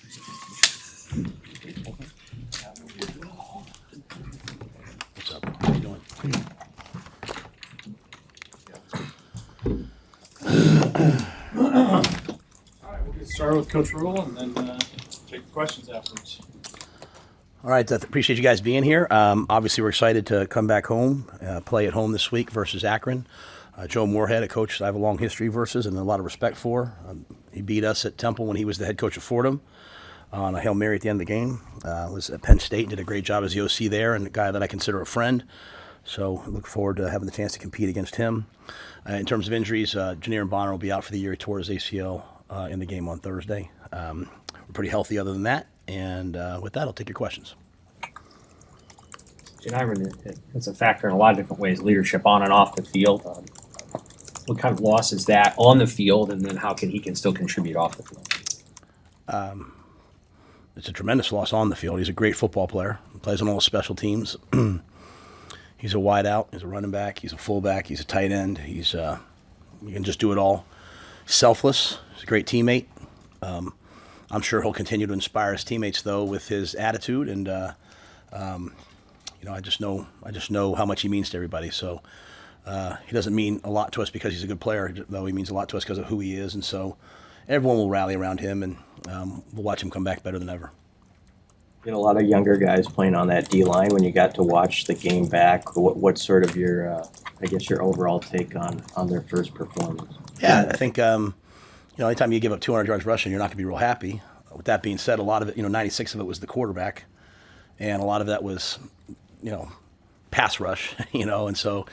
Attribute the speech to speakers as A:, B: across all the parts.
A: What's up? How you doing?
B: All right, we'll get started with Coach Rhule and then take the questions afterwards.
A: All right, appreciate you guys being here. Obviously, we're excited to come back home, play at home this week versus Akron. Joe Moorhead, a coach I have a long history versus and a lot of respect for. He beat us at Temple when he was the head coach at Fordham on a Hail Mary at the end of the game. Was at Penn State, did a great job as the OC there, and a guy that I consider a friend. So I look forward to having the chance to compete against him. In terms of injuries, Janier Bonner will be out for the year. He tore his ACL in the game on Thursday. We're pretty healthy other than that. And with that, I'll take your questions.
C: It's a factor in a lot of different ways, leadership on and off the field. What kind of loss is that on the field, and then how he can still contribute off the field?
A: It's a tremendous loss on the field. He's a great football player. He plays on all the special teams. He's a wideout. He's a running back. He's a fullback. He's a tight end. He can just do it all. Selfless. He's a great teammate. I'm sure he'll continue to inspire his teammates, though, with his attitude. And I just know how much he means to everybody. So he doesn't mean a lot to us because he's a good player, though he means a lot to us because of who he is. And so everyone will rally around him, and we'll watch him come back better than ever.
D: You had a lot of younger guys playing on that D-line when you got to watch the game back. What's sort of your overall take on their first performance?
A: Yeah, I think, anytime you give up 200 yards rushing, you're not going to be real happy. With that being said, a lot of it, 96 of it was the quarterback, and a lot of that was, pass rush, and so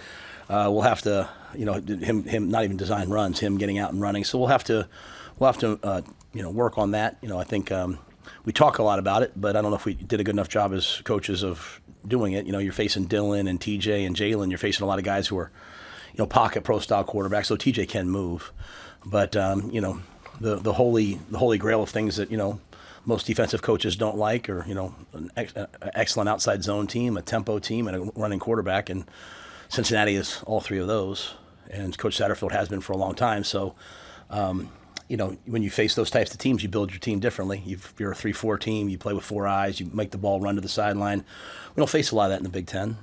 A: we'll have to, him not even design runs, him getting out and running. So we'll have to work on that. I think we talk a lot about it, but I don't know if we did a good enough job as coaches of doing it. You're facing Dylan and TJ and Jalen. You're facing a lot of guys who are, pocket pro style quarterbacks. So TJ can move, but the holy grail of things that most defensive coaches don't like, or an excellent outside zone team, a tempo team, and a running quarterback. And Cincinnati is all three of those, and Coach Satterfield has been for a long time. So. When you face those types of teams, you build your team differently. You're a 3-4 team. You play with four eyes. You make the ball run to the sideline. We don't face a lot of that in the Big Ten.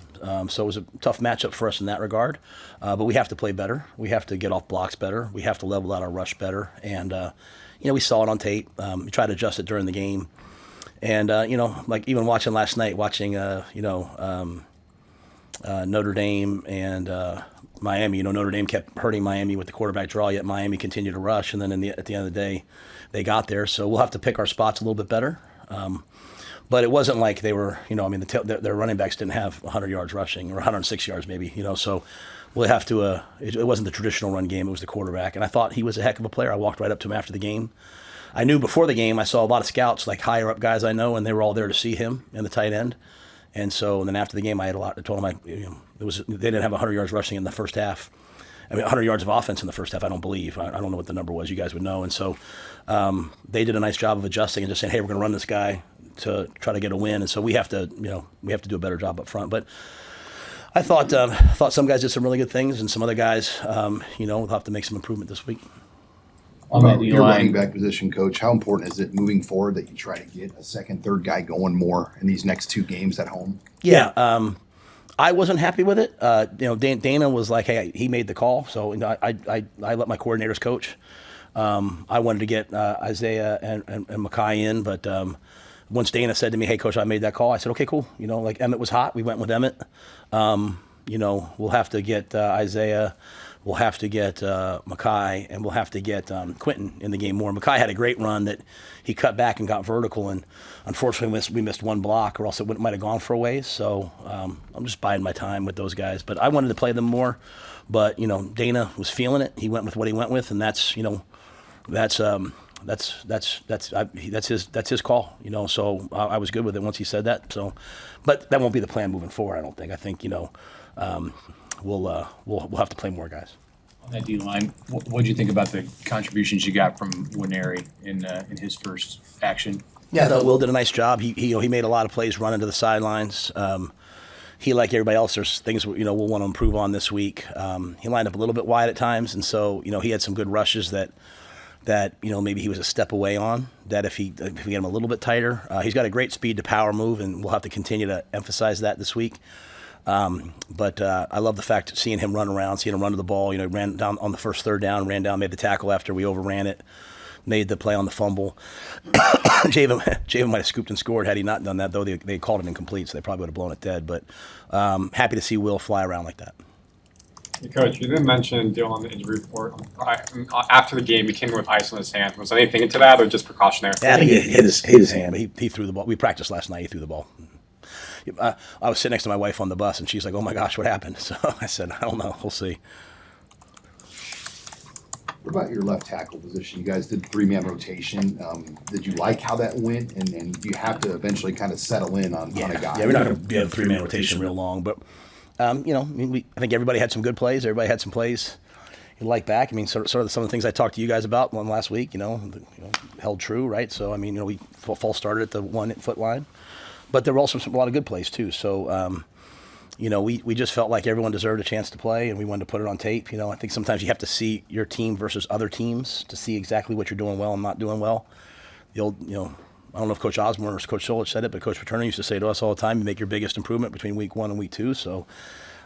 A: So it was a tough matchup for us in that regard. But we have to play better. We have to get off blocks better. We have to level out our rush better. And, we saw it on tape. We tried to adjust it during the game. And, like even watching last night, Notre Dame and Miami. Notre Dame kept hurting Miami with the quarterback draw, yet Miami continued to rush. And then at the end of the day, they got there. So we'll have to pick our spots a little bit better. But it wasn't like they were, their running backs didn't have 100 yards rushing, or 106 yards maybe, So we'll have to, it wasn't the traditional run game. It was the quarterback. And I thought he was a heck of a player. I walked right up to him after the game. I knew before the game, I saw a lot of scouts, like higher up guys I know, and they were all there to see him and the tight end. And then after the game, I told him they didn't have 100 yards rushing in the first half. 100 yards of offense in the first half, I don't believe. I don't know what the number was. You guys would know. And so they did a nice job of adjusting and just saying, hey, we're going to run this guy to try to get a win. And so we have to do a better job up front. But I thought some guys did some really good things, and some other guys, will have to make some improvement this week.
E: On your running back position, Coach, how important is it moving forward that you try to get a second, third guy going more in these next two games at home?
A: Yeah, I wasn't happy with it. Dana was like, hey, he made the call, so I let my coordinators coach. I wanted to get Isaiah and Mackay in, but once Dana said to me, hey, Coach, I made that call, I said, okay, cool. Emmett was hot. We went with Emmett. We'll have to get Isaiah. We'll have to get Mackay, and we'll have to get Quentin in the game more. Mackay had a great run that he cut back and got vertical, and unfortunately we missed one block, or else it might have gone for a ways. So I'm just biding my time with those guys. But I wanted to play them more. But Dana was feeling it. He went with what he went with, and that's his call. So I was good with it once he said that. So, but that won't be the plan moving forward. I don't think. I think we'll have to play more guys.
B: On that D-line, what did you think about the contributions you got from Winery in his first action?
A: Yeah, I thought Will did a nice job. He made a lot of plays running to the sidelines. He, like everybody else, there's things we'll want to improve on this week. He lined up a little bit wide at times, and so he had some good rushes that that, you know, maybe he was a step away on, that if we get him a little bit tighter, he's got a great speed to power move, and we'll have to continue to emphasize that this week. But I love the fact of seeing him run around, seeing him run to the ball. You know, ran down on the first third down, ran down, made the tackle after we overran it, made the play on the fumble. Javen might have scooped and scored had he not done that, though they called it incomplete, so they probably would have blown it dead. But happy to see Will fly around like that.
F: Hey, Coach, you didn't mention dealing on the injury report. After the game, he came in with ice on his hand. Was anything into that or just precautionary?
A: Yeah, I think he hit his hand, but he threw the ball. We practiced last night. He threw the ball. I was sitting next to my wife on the bus, and she's like, "Oh my gosh, what happened?" So I said, "I don't know. We'll see."
E: What about your left tackle position? You guys did 3-man rotation. Did you like how that went? And you have to eventually kind of settle in on a guy.
A: Yeah, we're not going to be a 3-man rotation real long, but you know, I mean, I think everybody had some good plays. Everybody had some plays you like back. I mean, sort of some of the things I talked to you guys about last week, you know, held true, right? So I mean, you know, we false started at the 1-foot line, but there were also a lot of good plays too. So you know, we just felt like everyone deserved a chance to play, and we wanted to put it on tape. You know, I think sometimes you have to see your team versus other teams to see exactly what you're doing well and not doing well. The old, you know, I don't know if Coach Osborne or Coach Solich said it, but Coach Paterno used to say to us all the time, you make your biggest improvement between week 1 and week 2. So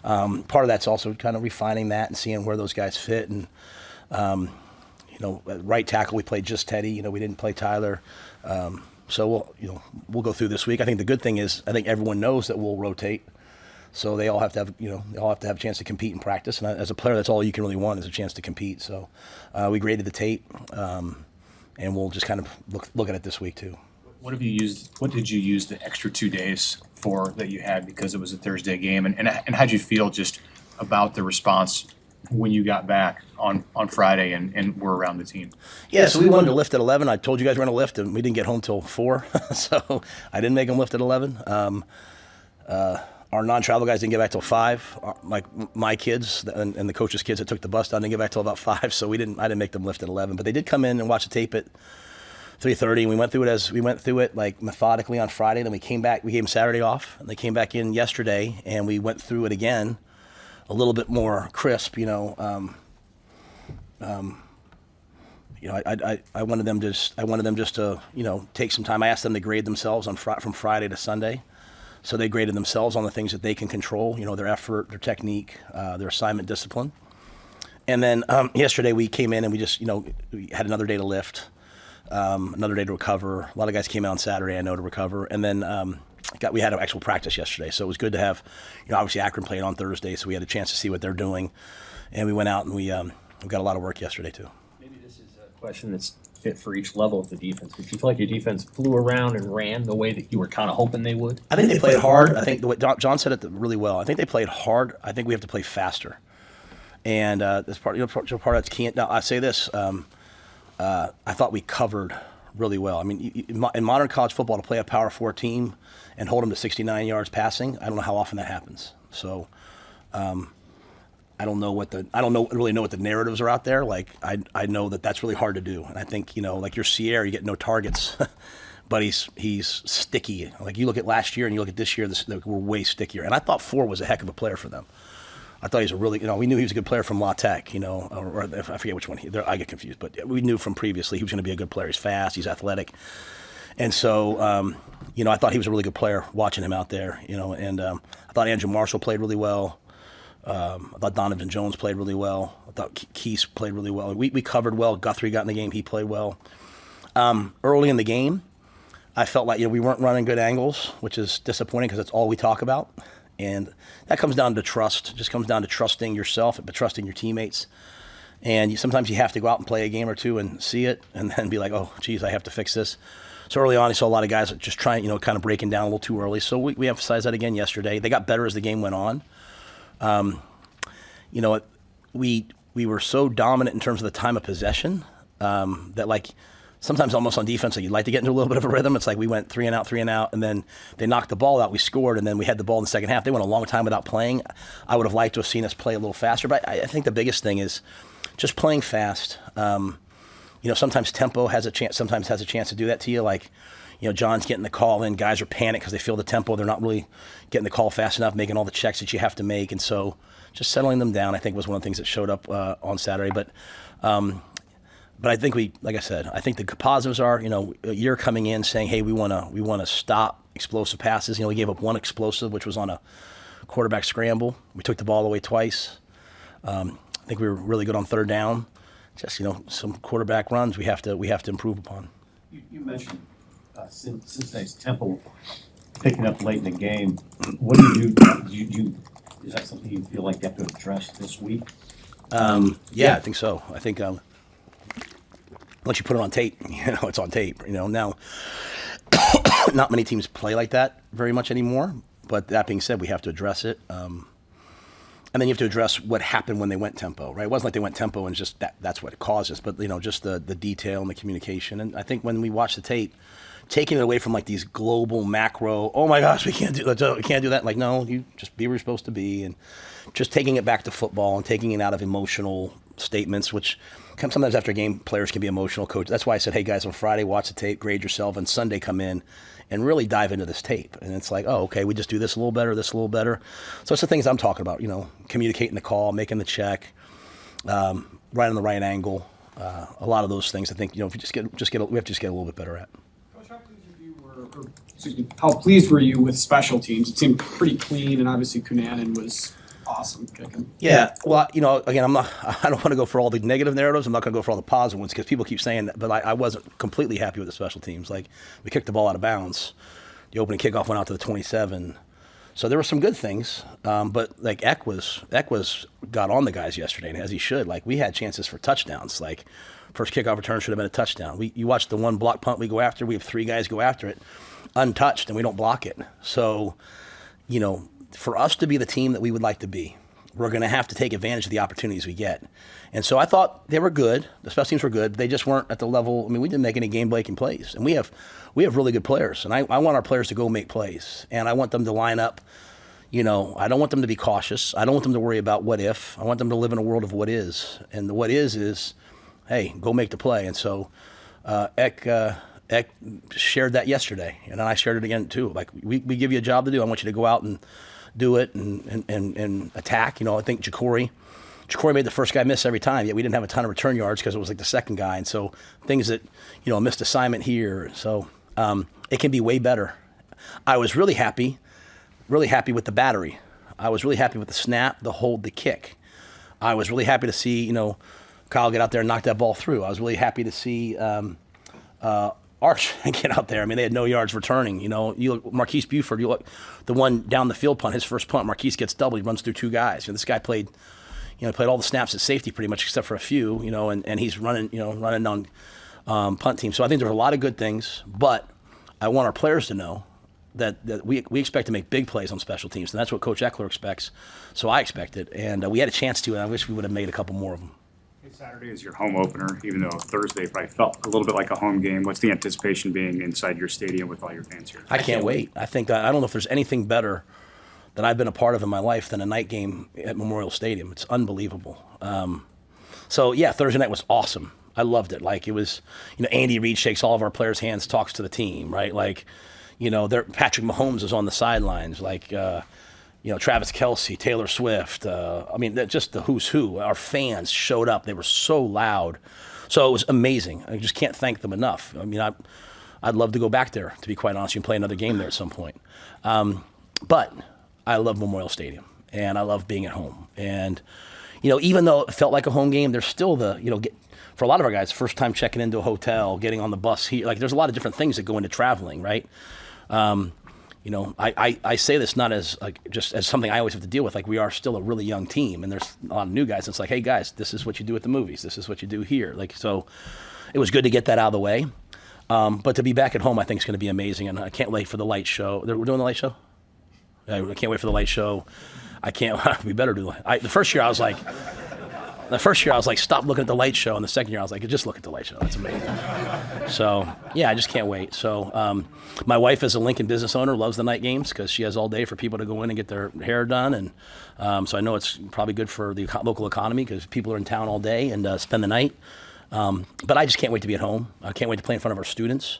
A: part of that's also kind of refining that and seeing where those guys fit. And, you know, at right tackle, we played just Teddy. You know, we didn't play Tyler. So we'll go through this week. I think the good thing is I think everyone knows that we'll rotate. So they all have to have, a chance to compete and practice. And as a player, that's all you can really want is a chance to compete. So we graded the tape, and we'll just kind of look at it this week too.
B: What did you use the extra 2 days for that you had because it was a Thursday game? And how'd you feel just about the response when you got back on Friday and were around the team?
A: Yeah, so we wanted to lift at 11. I told you guys we're going to lift, and we didn't get home till 4. So I didn't make them lift at 11. Our non-travel guys didn't get back till 5. Like my kids and the coaches' kids that took the bus down didn't get back till about 5. So I didn't make them lift at 11. But they did come in and watch the tape at 3:30, and we went through it like methodically on Friday. Then we came back. We gave them Saturday off, and they came back in yesterday, and we went through it again, a little bit more crisp. I wanted them just to take some time. I asked them to grade themselves from Friday to Sunday. So they graded themselves on the things that they can control, their effort, their technique, their assignment discipline. And then yesterday we came in and we just, we had another day to lift, another day to recover. A lot of guys came out on Saturday, I know, to recover. And then we had an actual practice yesterday. So it was good to have, obviously Akron played on Thursday, so we had a chance to see what they're doing. And we went out and we got a lot of work yesterday too.
C: Maybe this is a question that's fit for each level of the defense. Did you feel like your defense flew around and ran the way that you were kind of hoping they would?
A: I think they played hard. I think the way John said it really well. I think they played hard. I think we have to play faster. And that's part of that's key. Now, I say this. I thought we covered really well. I mean, in modern college football, to play a Power 4 team and hold them to 69 yards passing, I don't know how often that happens. So I don't really know what the narratives are out there. Like I know that's really hard to do. And I think, like your Sierra, you get no targets, but he's sticky. Like you look at last year and you look at this year, we're way stickier. And I thought 4 was a heck of a player for them. I thought he was a really, we knew he was a good player from La Tech, or I forget which one. I get confused, but we knew from previously he was going to be a good player. He's fast, he's athletic. And so, I thought he was a really good player watching him out there, and I thought Andrew Marshall played really well. I thought Donovan Jones played really well. I thought Keese played really well. We covered well. Guthrie got in the game. He played well. Early in the game, I felt like we weren't running good angles, which is disappointing because that's all we talk about. And that comes down to trust. It just comes down to trusting yourself, but trusting your teammates. And sometimes you have to go out and play a game or two and see it and then be like, oh, geez, I have to fix this. So early on, I saw a lot of guys just trying, kind of breaking down a little too early. So we emphasized that again yesterday. They got better as the game went on. We were so dominant in terms of the time of possession that sometimes almost on defense, you'd like to get into a little bit of a rhythm. It's like we went 3 and out, and then they knocked the ball out. We scored, and then we had the ball in the second half. They went a long time without playing. I would have liked to have seen us play a little faster, but I think the biggest thing is just playing fast. Sometimes tempo sometimes has a chance to do that to you. John's getting the call in. Guys are panicked because they feel the tempo. They're not really getting the call fast enough, making all the checks that you have to make. And so just settling them down, I think, was one of the things that showed up on Saturday. But but I think like I said, I think the positives are, you're coming in saying, hey, we want to stop explosive passes. We gave up one explosive, which was on a quarterback scramble. We took the ball away twice. I think we were really good on third down. Just, some quarterback runs we have to improve upon.
G: You mentioned Cincinnati's tempo picking up late in the game. What do you do? Is that something you feel like you have to address this week?
A: Yeah, I think so. I think once you put it on tape, it's on tape. Now, not many teams play like that very much anymore. But that being said, we have to address it. And then you have to address what happened when they went tempo, right? It wasn't like they went tempo and just that's what it causes, but just the detail and the communication. And I think when we watch the tape, taking it away from like these global macro, oh my gosh, we can't do that. Like, no, you just be where you're supposed to be, and just taking it back to football and taking it out of emotional statements, which sometimes after a game, players can be emotional. Coach, that's why I said, hey guys, on Friday watch the tape, grade yourself, and Sunday come in and really dive into this tape. And it's like, oh, okay, we just do this a little better, this a little better. So it's the things I'm talking about, communicating the call, making the check, right on the right angle. A lot of those things, I think, if you we have to just get a little bit better at.
H: Coach, how pleased were you with special teams? It seemed pretty clean, and obviously Cunanan was awesome kicking.
A: Yeah, well, again, I don't want to go for all the negative narratives. I'm not going to go for all the positive ones because people keep saying that, but I wasn't completely happy with the special teams. Like, we kicked the ball out of bounds. The opening kickoff went out to the 27. So there were some good things, but like Eck got on the guys yesterday, and as he should. Like, we had chances for touchdowns. Like, first kickoff return should have been a touchdown. You watch the one block punt we go after. We have 3 guys go after it, untouched, and we don't block it. So, for us to be the team that we would like to be, we're going to have to take advantage of the opportunities we get. And so I thought they were good. The special teams were good. They just weren't at the level. I mean, we didn't make any game-breaking plays. And we have really good players. And I want our players to go make plays. And I want them to line up. I don't want them to be cautious. I don't want them to worry about what if. I want them to live in a world of what is. And the what is, hey, go make the play. And so Eck shared that yesterday. And then I shared it again, too. Like, we give you a job to do. I want you to go out and do it and attack. I think Jacory made the first guy miss every time, yet we didn't have a ton of return yards because it was like the second guy. And so things that, a missed assignment here. So it can be way better. I was really happy with the battery. I was really happy with the snap, the hold, the kick. I was really happy to see, Kyle get out there and knock that ball through. I was really happy to see Arch get out there. I mean, they had no yards returning. You look, Marquise Buford, you look, the one down the field punt, his first punt, Marquise gets doubled. He runs through 2 guys. This guy played all the snaps at safety pretty much except for a few, and he's running on punt team. So I think there's a lot of good things, but I want our players to know that we expect to make big plays on special teams, and that's what Coach Eckler expects. So I expect it, and we had a chance to, and I wish we would have made a couple more of them.
I: Saturday is your home opener, even though Thursday probably felt a little bit like a home game. What's the anticipation being inside your stadium with all your fans here?
A: I can't wait. I think I don't know if there's anything better that I've been a part of in my life than a night game at Memorial Stadium. It's unbelievable. So yeah, Thursday night was awesome. I loved it. Like, it was, Andy Reid shakes all of our players' hands, talks to the team, right? Like, Patrick Mahomes is on the sidelines, like, Travis Kelce, Taylor Swift. Just the who's who. Our fans showed up. They were so loud. So it was amazing. I just can't thank them enough. I mean, I'd love to go back there, to be quite honest, and play another game there at some point. But I love Memorial Stadium, and I love being at home. And, even though it felt like a home game, there's still for a lot of our guys, first time checking into a hotel, getting on the bus here. Like, there's a lot of different things that go into traveling, right? I say this not as just as something I always have to deal with. Like, we are still a really young team, and there's a lot of new guys. It's like, hey guys, this is what you do at the movies. This is what you do here. Like, so it was good to get that out of the way. But to be back at home, I think is going to be amazing, and I can't wait for the light show. We're doing the light show. I can't wait for the light show. I can't. We better do it. The first year I was like, stop looking at the light show, and the second year I was like, just look at the light show. That's amazing. So yeah, I just can't wait. So my wife, as a Lincoln business owner, loves the night games because she has all day for people to go in and get their hair done, and so I know it's probably good for the local economy because people are in town all day and spend the night. But I just can't wait to be at home. I can't wait to play in front of our students.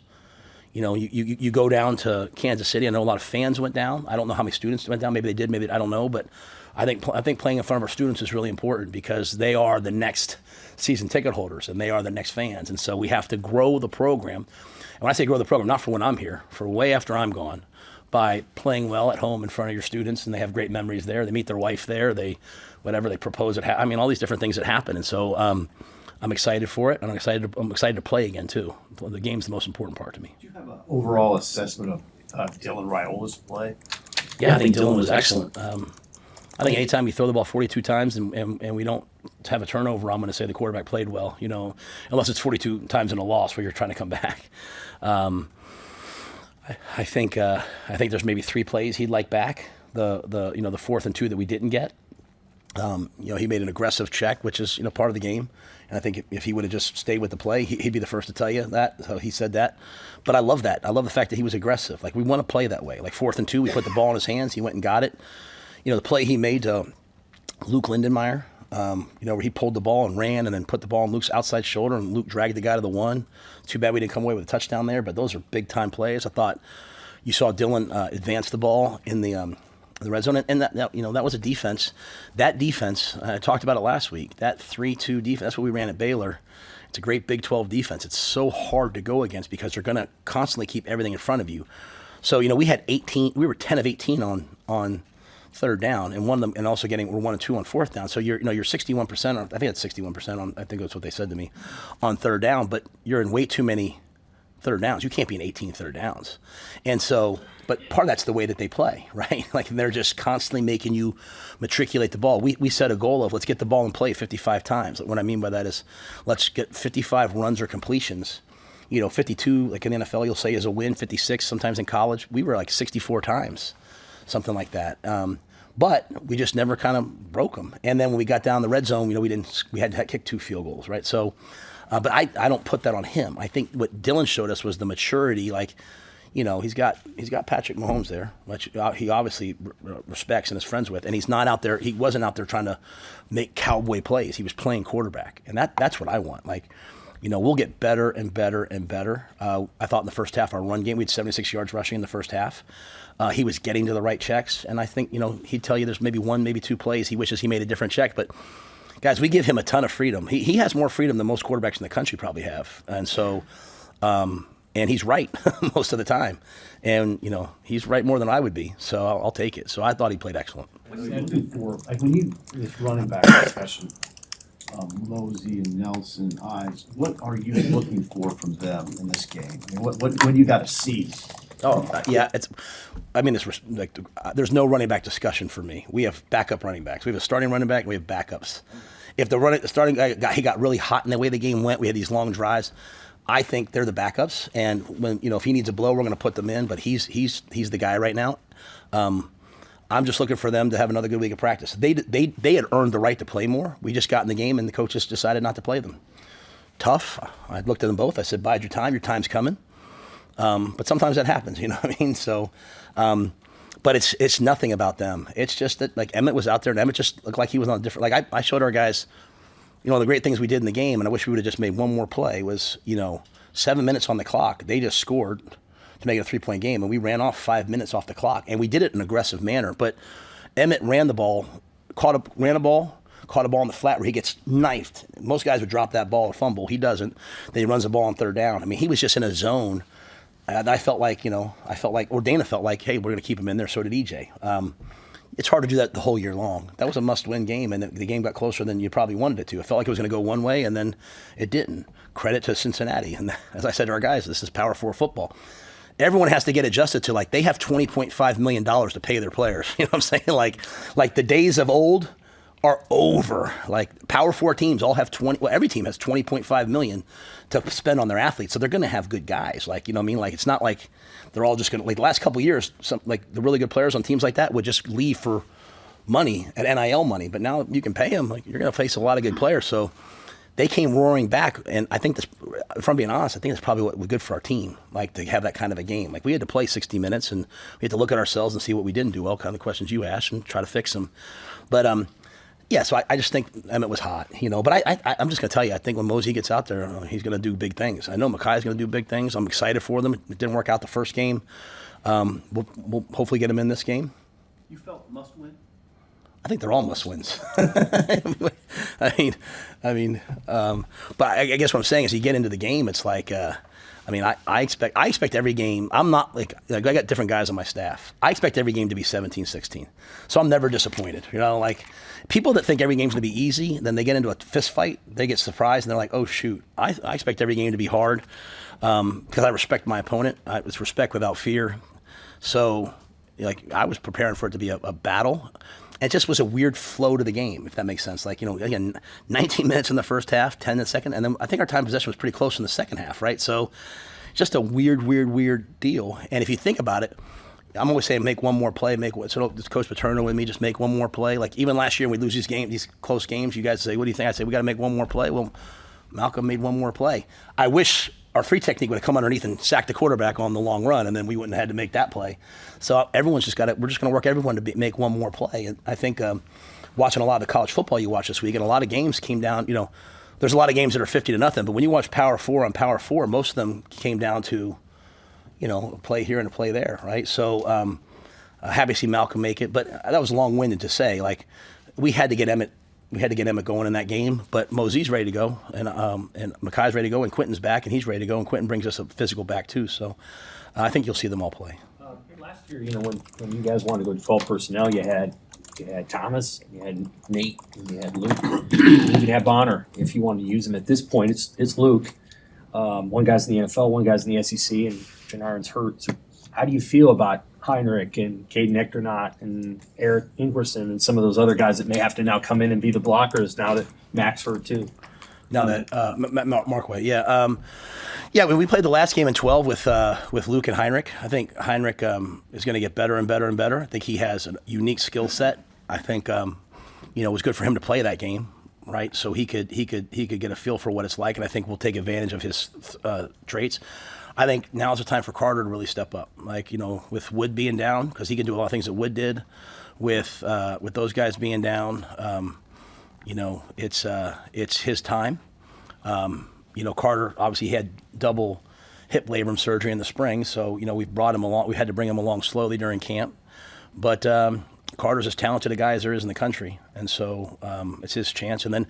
A: You go down to Kansas City. I know a lot of fans went down. I don't know how many students went down. Maybe they did. Maybe I don't know. But I think playing in front of our students is really important because they are the next season ticket holders and they are the next fans. And so we have to grow the program. And when I say grow the program, not for when I'm here, for way after I'm gone, by playing well at home in front of your students, and they have great memories there. They meet their wife there. They propose at. All these different things that happen. And so I'm excited for it, and I'm excited to play again too. The game's the most important part to me.
G: Do you have an overall assessment of Dylan Raiola's play?
A: Yeah, I think Dylan was excellent. I think anytime you throw the ball 42 times and we don't have a turnover, I'm going to say the quarterback played well. Unless it's 42 times in a loss where you're trying to come back. I think there's maybe 3 plays he'd like back. The 4th and 2 that we didn't get. He made an aggressive check, which is part of the game. And I think if he would have just stayed with the play, he'd be the first to tell you that. So he said that. But I love that. I love the fact that he was aggressive. Like, we want to play that way. Like 4th and 2, we put the ball in his hands. He went and got it. The play he made to Luke Lindenmeyer, where he pulled the ball and ran and then put the ball on Luke's outside shoulder and Luke dragged the guy to the 1. Too bad we didn't come away with a touchdown there, but those are big-time plays. I thought you saw Dylan advance the ball in the red zone, and that was a defense. That defense, I talked about it last week, that 3-2 defense, that's what we ran at Baylor. It's a great Big 12 defense. It's so hard to go against because they're going to constantly keep everything in front of you. So, we were 10 of 18 on 3rd down, and one of them, and also we're 1 and 2 on 4th down. So you're 61%. I think it's 61% on. I think that's what they said to me on 3rd down. But you're in way too many 3rd downs. You can't be in 18 3rd downs, and so. But part of that's the way that they play, right? Like, they're just constantly making you matriculate the ball. We set a goal of let's get the ball in play 55 times. What I mean by that is let's get 55 runs or completions. 52, like in the NFL, you'll say is a win. 56, sometimes in college, we were like 64 times, something like that. But we just never kind of broke them. And then when we got down the red zone, we had to kick 2 field goals, right? So, but I don't put that on him. I think what Dylan showed us was the maturity, like. He's got Patrick Mahomes there, which he obviously respects and is friends with, and he's not out there. He wasn't out there trying to make cowboy plays. He was playing quarterback, and that's what I want. Like, we'll get better and better and better. I thought in the first half, our run game, we had 76 yards rushing in the first half. He was getting to the right checks, and I think he'd tell you there's maybe 1, maybe 2 plays he wishes he made a different check, but. Guys, we give him a ton of freedom. He has more freedom than most quarterbacks in the country probably have, and so. And he's right most of the time. And, he's right more than I would be. So I'll take it. So I thought he played excellent.
G: This running back discussion, Mosey and Nelson, Ives, what are you looking for from them in this game? What do you got to see?
A: There's no running back discussion for me. We have backup running backs. We have a starting running back, and we have backups. If the starting guy he got really hot in the way the game went, we had these long drives. I think they're the backups, and when if he needs a blow, we're going to put them in. But he's the guy right now. I'm just looking for them to have another good week of practice. They had earned the right to play more. We just got in the game, and the coaches decided not to play them. Tough. I looked at them both. I said, "Bide your time. Your time's coming." But sometimes that happens. You know what I mean? So, but it's nothing about them. It's just that like Emmett was out there, and Emmett just looked like he was on a different. Like I showed our guys. The great things we did in the game, and I wish we would have just made one more play, was, 7 minutes on the clock. They just scored to make it a 3-point game, and we ran off 5 minutes off the clock, and we did it in an aggressive manner. But Emmett ran the ball, caught a ball in the flat where he gets knifed. Most guys would drop that ball or fumble. He doesn't. Then he runs the ball on 3rd down. I mean, he was just in a zone. And I felt like, or Dana felt like, hey, we're going to keep him in there. So did EJ. It's hard to do that the whole year long. That was a must-win game, and the game got closer than you probably wanted it to. It felt like it was going to go one way, and then it didn't. Credit to Cincinnati. And as I said to our guys, this is Power 4 football. Everyone has to get adjusted to, like, they have $20.5 million to pay their players. You know what I'm saying? Like the days of old are over. Like, Power 4 teams all have every team has $20.5 million to spend on their athletes. So they're going to have good guys. Like, you know what I mean? Like, it's not like they're all just going to, like, the last couple of years, the really good players on teams like that would just leave for money, at NIL money. But now you can pay them. Like, you're going to face a lot of good players. So they came roaring back. And I think this, if I'm being honest, I think it's probably what was good for our team, like, to have that kind of a game. Like, we had to play 60 minutes, and we had to look at ourselves and see what we didn't do well, kind of the questions you asked, and try to fix them. But Yeah, so I just think Emmett was hot, But I'm just going to tell you, I think when Mosey gets out there, he's going to do big things. I know Makai's going to do big things. I'm excited for them. It didn't work out the first game. We'll hopefully get him in this game.
H: You felt must win?
A: I think they're all must wins. I mean, but I guess what I'm saying is, you get into the game, it's like, I expect every game. I'm not like I got different guys on my staff. I expect every game to be 17-16. So I'm never disappointed. Like people that think every game's going to be easy, then they get into a fist fight, they get surprised and they're like, oh shoot. I expect every game to be hard because I respect my opponent. It's respect without fear. So like I was preparing for it to be a battle. It just was a weird flow to the game, if that makes sense. Like, again, 19 minutes in the first half, 10 in the second, and then I think our time of possession was pretty close in the second half, right? So just a weird deal. And if you think about it, I'm always saying make one more play, so Coach Paterno with me, just make one more play. Like even last year when we lose these close games, you guys say, what do you think? I say, we got to make one more play. Well, Malcolm made one more play. I wish our free technique would have come underneath and sacked the quarterback on the long run, and then we wouldn't have had to make that play. So everyone's just got to. We're just going to work everyone to make one more play. And I think watching a lot of the college football you watch this week, and a lot of games came down. There's a lot of games that are 50-0, but when you watch Power 4 on Power 4, most of them came down to, a play here and a play there, right? So happy to see Malcolm make it, but that was long-winded to say. Like we had to get Emmett. We had to get Emmett going in that game, but Mosey's ready to go, and Makai's ready to go, and Quentin's back, and he's ready to go, and Quentin brings us a physical back too. So I think you'll see them all play.
C: Last year, when you guys wanted to go to 12 personnel, you had Thomas, you had Nate, and you had Luke. You even have Bonner if you wanted to use him. At this point, it's Luke. One guy's in the NFL, one guy's in the SEC, and Janarin's hurt. So how do you feel about Heinrich and Caden Ectornott and Eric Ingwerson and some of those other guys that may have to now come in and be the blockers now that Mac's hurt too?
A: Now that Markway, yeah. When we played the last game in 12 with Luke and Heinrich, I think Heinrich is going to get better and better and better. I think he has a unique skill set. I think it was good for him to play that game, right? So he could get a feel for what it's like, and I think we'll take advantage of his traits. I think now's the time for Carter to really step up. Like, with Wood being down, because he can do a lot of things that Wood did. With those guys being down, it's his time. Carter obviously had double hip labrum surgery in the spring, so we brought him along. We had to bring him along slowly during camp, but Carter's as talented a guy as there is in the country, and so it's his chance. And then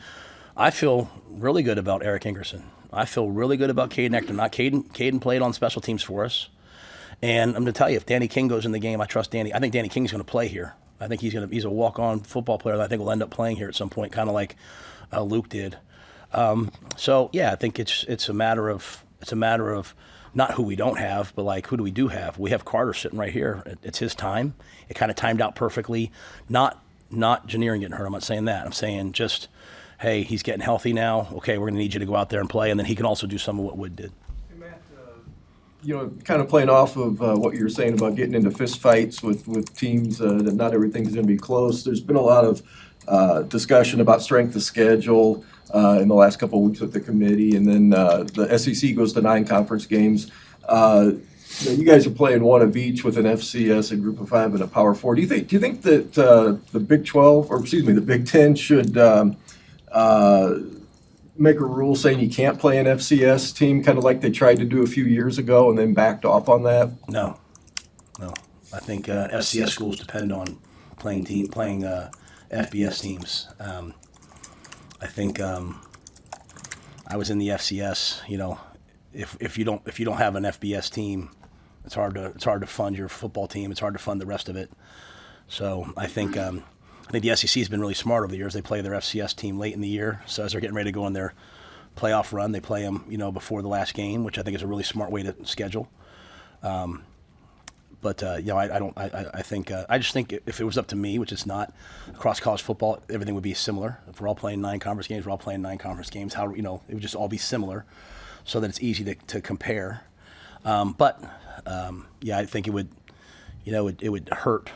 A: I feel really good about Eric Ingerson. I feel really good about Caden Ectornott. Caden played on special teams for us. And I'm going to tell you, if Danny King goes in the game, I trust Danny. I think Danny King's going to play here. I think he's a walk-on football player that I think will end up playing here at some point, kind of like Luke did. I think it's a matter of not who we don't have, but like who do we do have? We have Carter sitting right here. It's his time. It kind of timed out perfectly. Not Janirin getting hurt. I'm not saying that. I'm saying just, hey, he's getting healthy now. Okay, we're going to need you to go out there and play, and then he can also do some of what Wood did.
J: Hey, Matt, kind of playing off of what you were saying about getting into fist fights with teams, that not everything's going to be close. There's been a lot of discussion about strength of schedule in the last couple of weeks with the committee, and then the SEC goes to 9 conference games. You guys are playing one of each with an FCS, a Group of 5, and a Power 4. Do you think that the Big Ten should make a rule saying you can't play an FCS team, kind of like they tried to do a few years ago and then backed off on that?
A: No. I think FCS schools depend on playing FBS teams. I think I was in the FCS. If you don't have an FBS team, it's hard to fund your football team. It's hard to fund the rest of it. So I think the SEC has been really smart over the years. They play their FCS team late in the year, so as they're getting ready to go on their playoff run, they play them before the last game, which I think is a really smart way to schedule. I just think if it was up to me, which it's not, across college football, everything would be similar. If we're all playing 9 conference games, we're all playing 9 conference games. It would just all be similar, so that it's easy to compare. I think it would hurt.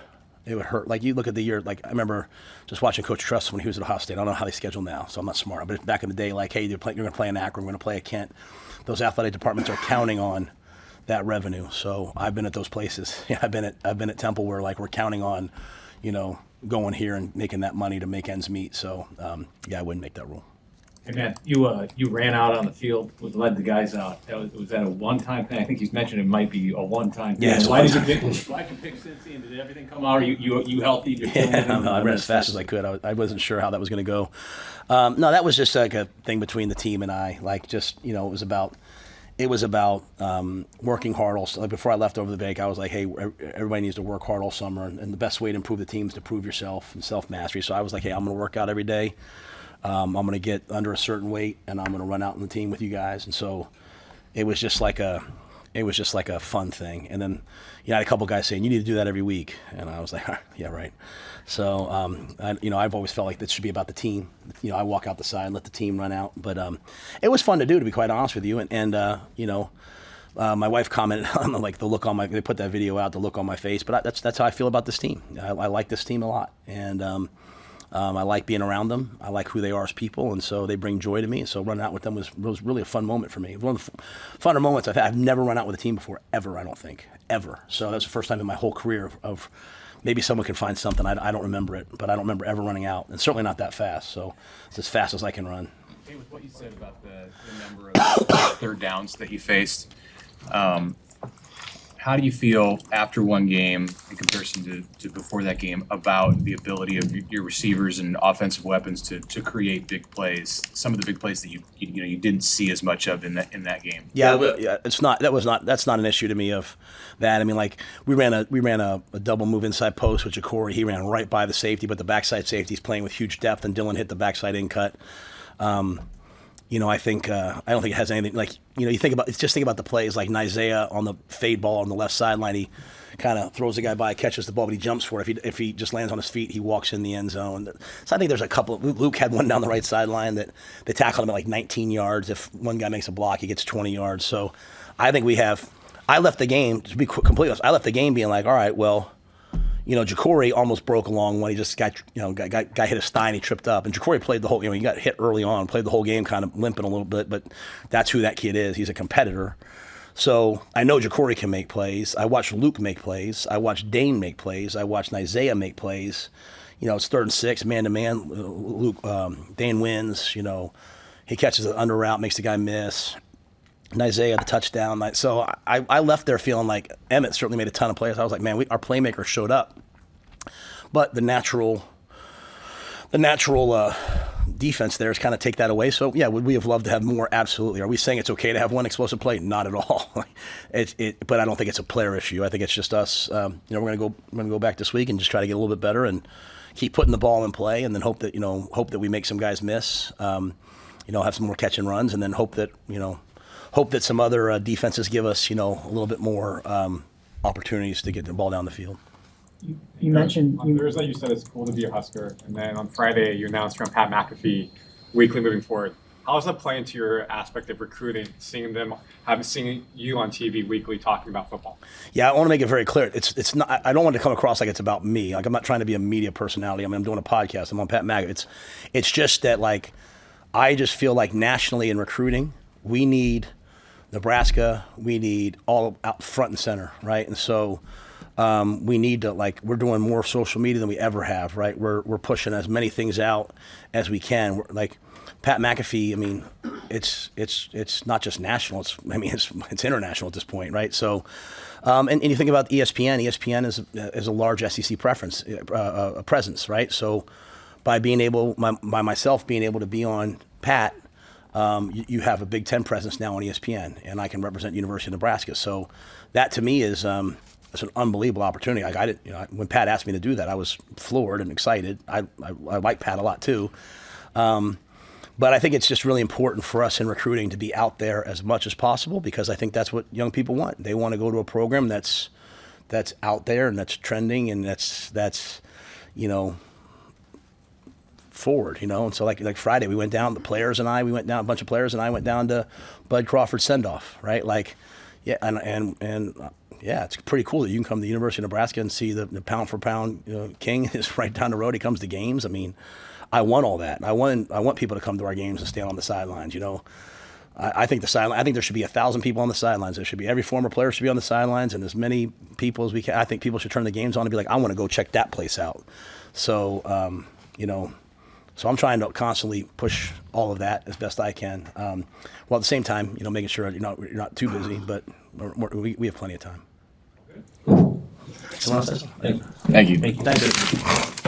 A: It would hurt. Like you look at the year. Like I remember just watching Coach Truss when he was at Ohio State. I don't know how they schedule now, so I'm not smart. But back in the day, like, hey, you're going to play in Akron, we're going to play at Kent. Those athletic departments are counting on that revenue. So I've been at those places. I've been at Temple where like we're counting on, going here and making that money to make ends meet. So I wouldn't make that rule.
K: Hey Matt, you ran out on the field, led the guys out. Was that a one-time thing? I think he's mentioned it might be a one-time thing.
A: Yeah, it's
K: Why
A: one
K: did you
A: time.
K: pick Cincy, and did everything come out? Are you healthy? You're
A: I ran as fast as I could. I wasn't sure how that was going to go. No, that was just like a thing between the team and I. Like, just it was about working hard all. Like before I left over the bank, I was like, hey, everybody needs to work hard all summer, and the best way to improve the team is to prove yourself and self mastery. So I was like, hey, I'm going to work out every day. I'm going to get under a certain weight, and I'm going to run out in the team with you guys. And so it was just like a fun thing. And then I had a couple guys saying, you need to do that every week. And I was like, yeah, right. So, I've always felt like this should be about the team. I walk out the side and let the team run out. But it was fun to do, to be quite honest with you. And my wife commented on the look on they put that video out, the look on my face. But that's how I feel about this team. I like this team a lot. And I like being around them. I like who they are as people, and so they bring joy to me. And so running out with them was really a fun moment for me. One of the funner moments I've had. I've never run out with a team before, ever, I don't think, ever. So that's the first time in my whole career of maybe someone can find something. I don't remember it, but I don't remember ever running out, and certainly not that fast. So it's as fast as I can run.
B: Hey, with what you said about the number of third downs that you faced, how do you feel after one game in comparison to before that game about the ability of your receivers and offensive weapons to create big plays? Some of the big plays that you didn't see as much of in that game.
A: Yeah, that's not an issue to me of that. I mean, like we ran a double move inside post with Ja'Cory. He ran right by the safety, but the backside safety's playing with huge depth, and Dylan hit the backside in cut. I think I don't think it has anything like you think about the plays like Isaiah on the fade ball on the left sideline. He kind of throws the guy by, catches the ball, but he jumps for it. If he just lands on his feet, he walks in the end zone. So I think there's a couple. Luke had one down the right sideline that they tackled him at like 19 yards. If one guy makes a block, he gets 20 yards. So I think we have. I left the game, to be completely honest, I left the game being like, all right, well, Ja'Cory almost broke along when he just got hit his thigh and he tripped up. And Ja'Cory played the whole, he got hit early on, played the whole game kind of limping a little bit, but that's who that kid is. He's a competitor. So I know Ja'Cory can make plays. I watched Luke make plays. I watched Dane make plays. I watched Isaiah make plays. It's 3rd and 6, man-to-man. Luke, Dane wins, he catches an under route, makes the guy miss. And Isaiah, the touchdown. So I left there feeling like Emmett certainly made a ton of plays. I was like, man, our playmakers showed up. But the natural defense there is kind of take that away. So, yeah, would we have loved to have more? Absolutely. Are we saying it's okay to have one explosive play? Not at all. But I don't think it's a player issue. I think it's just us. We're going to go back this week and just try to get a little bit better and keep putting the ball in play, and then hope that we make some guys miss. Have some more catch and runs, and then hope that some other defenses give us, a little bit more opportunities to get the ball down the field.
F: You mentioned on Thursday you said it's cool to be a Husker, and then on Friday you announced you're on Pat McAfee weekly moving forward. How does that play into your aspect of recruiting, seeing you on TV weekly talking about football? Yeah,
A: I want to make it very clear. It's not. I don't want to come across like it's about me. Like I'm not trying to be a media personality. I mean, I'm doing a podcast. I'm on Pat McAfee. It's just that like I just feel like nationally in recruiting we need Nebraska. We need all out front and center, right? And so. We need to we're doing more social media than we ever have, right? We're pushing as many things out as we can. Like Pat McAfee, I mean, it's not just national. It's international at this point, right? So, and you think about ESPN. ESPN is a large SEC presence, right? So, by being able, by myself being able to be on Pat, you have a Big Ten presence now on ESPN, and I can represent University of Nebraska. So, that to me is. It's an unbelievable opportunity. Like I didn't, when Pat asked me to do that, I was floored and excited. I like Pat a lot too, but I think it's just really important for us in recruiting to be out there as much as possible because I think that's what young people want. They want to go to a program that's out there and that's trending and that's forward. And so like Friday we went down. A bunch of players and I went down to Bud Crawford's send off. Right, like yeah, and. Yeah, it's pretty cool that you can come to the University of Nebraska and see the pound for pound king is right down the road. He comes to games. I mean, I want all that. I want people to come to our games and stand on the sidelines. I think I think there should be 1,000 people on the sidelines. There should be every former player should be on the sidelines, and as many people as we can. I think people should turn the games on and be like, I want to go check that place out. So so I'm trying to constantly push all of that as best I can. While at the same time, making sure you're not too busy, but we have plenty of time.
B: Thank you.
C: Thank you.